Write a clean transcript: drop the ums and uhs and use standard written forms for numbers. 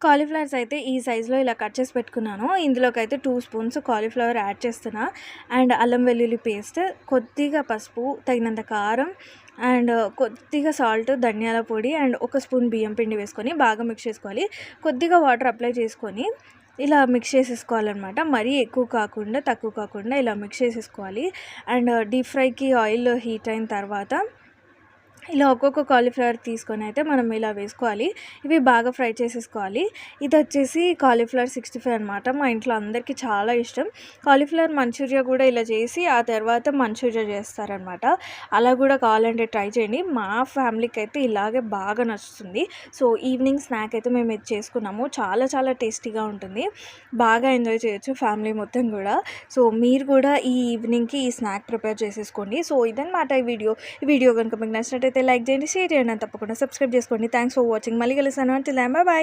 Cauliflowers అయితే ఈ సైజులో ఇలా కట్ చేసి పెట్టుకున్నాను. ఇందులోకైతే 2 స్పూన్స్ కాలీఫ్లవర్ యాడ్ చేస్తున్నా. అండ్ అల్లం వెల్లుల్లి పేస్ట్, కొద్దిగా పసుపు, తగినంత కారం అండ్ కొద్దిగా సాల్ట్, ధనియాల పొడి అండ్ ఒక స్పూన్ బియ్యం పిండి వేసుకొని బాగా మిక్స్ చేసుకోవాలి. కొద్దిగా వాటర్ అప్లై చేసుకొని ఇలా మిక్స్ చేసేసుకోవాలన్నమాట. మరీ ఎక్కువ కాకుండా తక్కువ కాకుండా ఇలా మిక్స్ చేసేసుకోవాలి. అండ్ డీప్ ఫ్రైకి ఆయిల్ హీట్ అయిన తర్వాత ఇలా ఒక్కొక్క కాలీఫ్లవర్ తీసుకొని అయితే మనం ఇలా వేసుకోవాలి. ఇవి బాగా ఫ్రై చేసేసుకోవాలి. ఇది వచ్చేసి కాలీఫ్లవర్ 65 అనమాట. మా ఇంట్లో అందరికీ చాలా ఇష్టం. కాలీఫ్లవర్ మంచూరియా కూడా ఇలా చేసి ఆ తర్వాత మంచూరియా చేస్తారనమాట. అలా కూడా కావాలంటే ట్రై చేయండి. మా ఫ్యామిలీకి అయితే ఇలాగే బాగా నచ్చుతుంది. సో ఈవినింగ్ స్నాక్ అయితే మేము ఇది చేసుకున్నాము. చాలా చాలా టేస్టీగా ఉంటుంది. బాగా ఎంజాయ్ చేయొచ్చు ఫ్యామిలీ మొత్తం కూడా. సో మీరు కూడా ఈ ఈవినింగ్కి ఈ స్నాక్ ప్రిపేర్ చేసేసుకోండి. సో ఇదన్నమాట ఈ వీడియో కనుక మీకు నచ్చినట్టయితే లైక్ చేయండి, షేర్ చేయండి, తప్పకుండా సబ్స్క్రైబ్ చేసుకోండి. Thanks for watching. మళ్ళీ కలుస్తాను. Until then bye by.